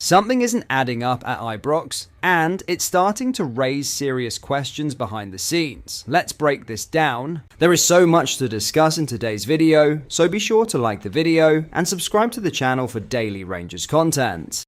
Something isn't adding up at Ibrox, and it's starting to raise serious questions behind the scenes. Let's break this down. There is so much to discuss in today's video, so be sure to like the video and subscribe to the channel for daily Rangers content.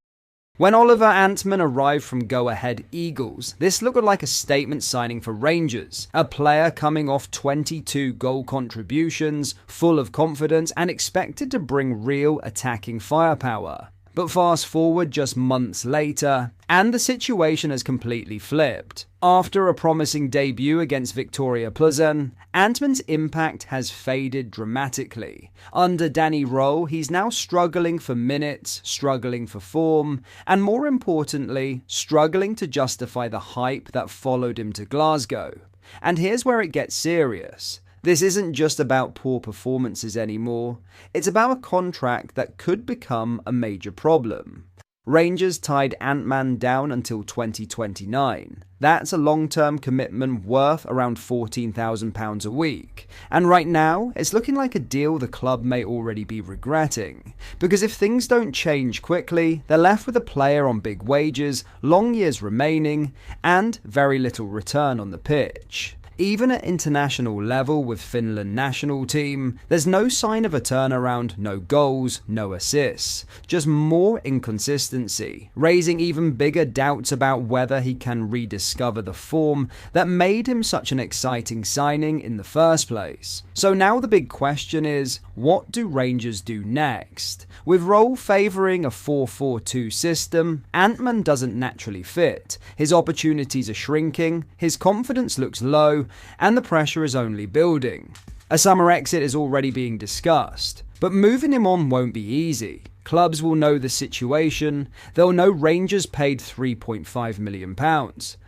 When Oliver Antman arrived from go-ahead Eagles, this looked like a statement signing for Rangers, a player coming off 22 goal contributions, full of confidence and expected to bring real attacking firepower. But fast forward just months later, and the situation has completely flipped. After a promising debut against Victoria Plzen, Antman's impact has faded dramatically. Under Danny Röhl, he's now struggling for minutes, struggling for form, and more importantly, struggling to justify the hype that followed him to Glasgow. And here's where it gets serious. This isn't just about poor performances anymore, it's about a contract that could become a major problem. Rangers tied Antman down until 2029. That's a long-term commitment worth around £14,000 a week. And right now, it's looking like a deal the club may already be regretting. Because if things don't change quickly, they're left with a player on big wages, long years remaining, and very little return on the pitch. Even at international level with Finland national team, there's no sign of a turnaround, no goals, no assists, just more inconsistency, raising even bigger doubts about whether he can rediscover the form that made him such an exciting signing in the first place. So now the big question is, what do Rangers do next? With Röhl favouring a 4-4-2 system, Antman doesn't naturally fit, his opportunities are shrinking, his confidence looks low, and the pressure is only building. A summer exit is already being discussed, but moving him on won't be easy. Clubs will know the situation, they'll know Rangers paid £3.5 million.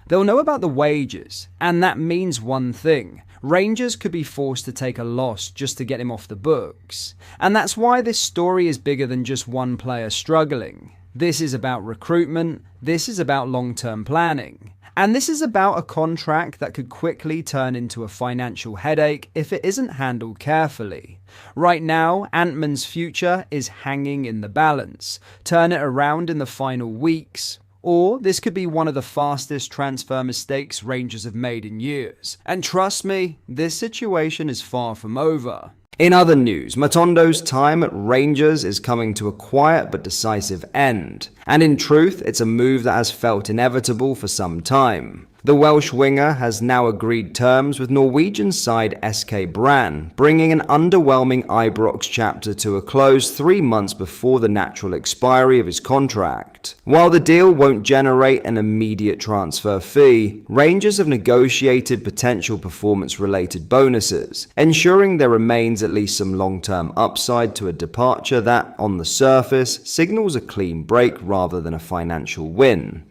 They'll know about the wages, and that means one thing. Rangers could be forced to take a loss just to get him off the books. And that's why this story is bigger than just one player struggling. This is about recruitment, this is about long-term planning. And this is about a contract that could quickly turn into a financial headache if it isn't handled carefully. Right now, Antman's future is hanging in the balance. Turn it around in the final weeks, or this could be one of the fastest transfer mistakes Rangers have made in years. And trust me, this situation is far from over. In other news, Matondo's time at Rangers is coming to a quiet but decisive end. And in truth, it's a move that has felt inevitable for some time. The Welsh winger has now agreed terms with Norwegian side SK Brann, bringing an underwhelming Ibrox chapter to a close 3 months before the natural expiry of his contract. While the deal won't generate an immediate transfer fee, Rangers have negotiated potential performance-related bonuses, ensuring there remains at least some long-term upside to a departure that, on the surface, signals a clean break rather than a financial win.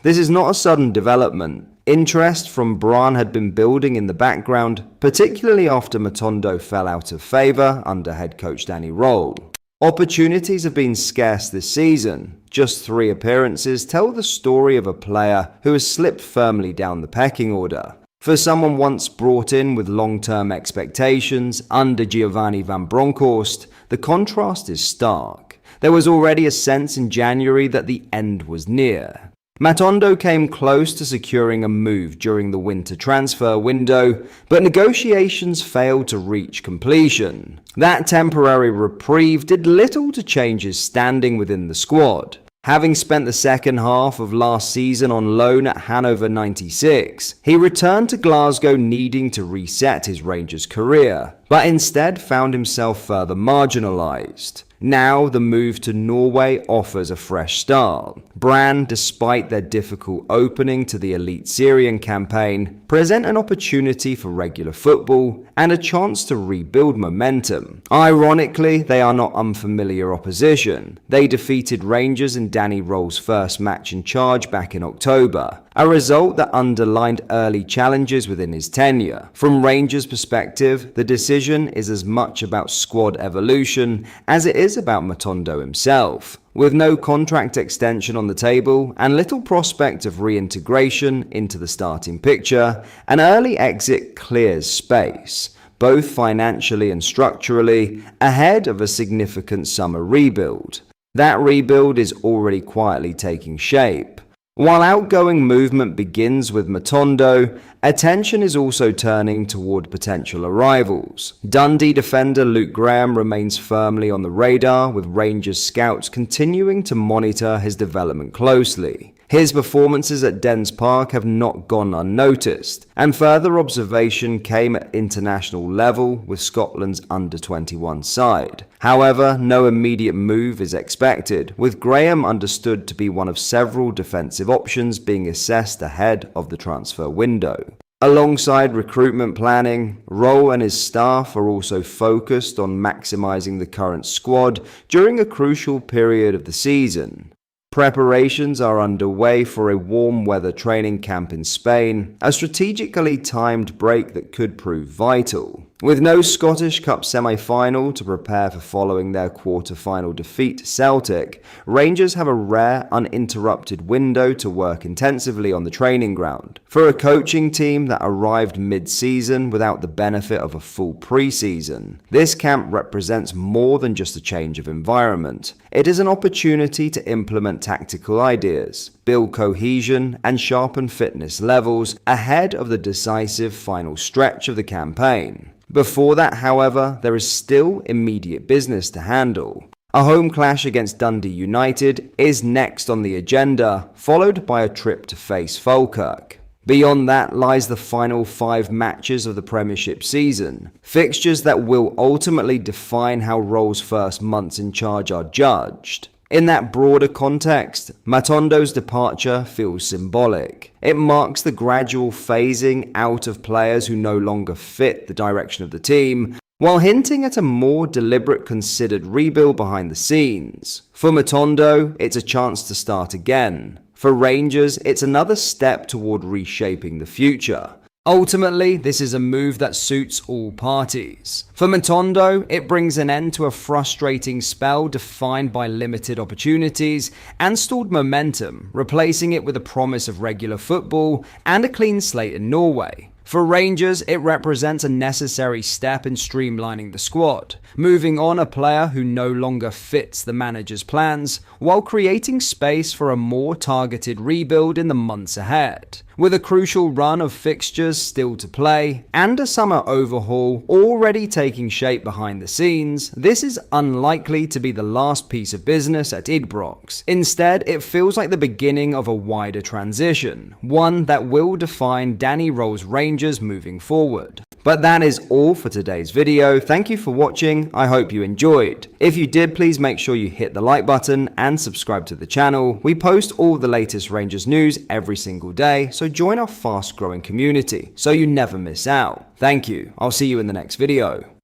This is not a sudden development. Interest from Brann had been building in the background, particularly after Matondo fell out of favour under head coach Danny Röhl. Opportunities have been scarce this season. Just 3 appearances tell the story of a player who has slipped firmly down the pecking order. For someone once brought in with long-term expectations under Giovanni van Bronckhorst, the contrast is stark. There was already a sense in January that the end was near. Matondo came close to securing a move during the winter transfer window, but negotiations failed to reach completion. That temporary reprieve did little to change his standing within the squad. Having spent the second half of last season on loan at Hannover 96, he returned to Glasgow needing to reset his Rangers career, but instead found himself further marginalised. Now the move to Norway offers a fresh start. Brann, despite their difficult opening to the elite Syrian campaign, present an opportunity for regular football and a chance to rebuild momentum. Ironically, they are not unfamiliar opposition. They defeated Rangers in Danny Röhl's first match in charge back in October, a result that underlined early challenges within his tenure. From Rangers' perspective, the decision is as much about squad evolution as it is about Matondo himself. With no contract extension on the table and little prospect of reintegration into the starting picture, an early exit clears space, both financially and structurally, ahead of a significant summer rebuild. That rebuild is already quietly taking shape. While outgoing movement begins with Matondo, attention is also turning toward potential arrivals. Dundee defender Luke Graham remains firmly on the radar, with Rangers scouts continuing to monitor his development closely. His performances at Dens Park have not gone unnoticed, and further observation came at international level with Scotland's under-21 side. However, no immediate move is expected, with Graham understood to be one of several defensive options being assessed ahead of the transfer window. Alongside recruitment planning, Roll and his staff are also focused on maximising the current squad during a crucial period of the season. Preparations are underway for a warm weather training camp in Spain, a strategically timed break that could prove vital. With no Scottish Cup semi-final to prepare for following their quarter-final defeat to Celtic, Rangers have a rare, uninterrupted window to work intensively on the training ground. For a coaching team that arrived mid-season without the benefit of a full pre-season, this camp represents more than just a change of environment. It is an opportunity to implement tactical ideas, build cohesion, and sharpen fitness levels ahead of the decisive final stretch of the campaign. Before that, however, there is still immediate business to handle. A home clash against Dundee United is next on the agenda, followed by a trip to face Falkirk. Beyond that lies the final 5 matches of the Premiership season, fixtures that will ultimately define how Roll's first months in charge are judged. In that broader context, Matondo's departure feels symbolic. It marks the gradual phasing out of players who no longer fit the direction of the team, while hinting at a more deliberate, considered rebuild behind the scenes. For Matondo, it's a chance to start again. For Rangers, it's another step toward reshaping the future. Ultimately, this is a move that suits all parties. For Matondo, it brings an end to a frustrating spell defined by limited opportunities and stalled momentum, replacing it with a promise of regular football and a clean slate in Norway. For Rangers, it represents a necessary step in streamlining the squad, moving on a player who no longer fits the manager's plans, while creating space for a more targeted rebuild in the months ahead. With a crucial run of fixtures still to play, and a summer overhaul already taking shape behind the scenes, this is unlikely to be the last piece of business at Ibrox. Instead, it feels like the beginning of a wider transition, one that will define Danny Roll's Rangers moving forward. But that is all for today's video. Thank you for watching. I hope you enjoyed. If you did, please make sure you hit the like button and subscribe to the channel. We post all the latest Rangers news every single day, so join our fast growing community so you never miss out. Thank you. I'll see you in the next video.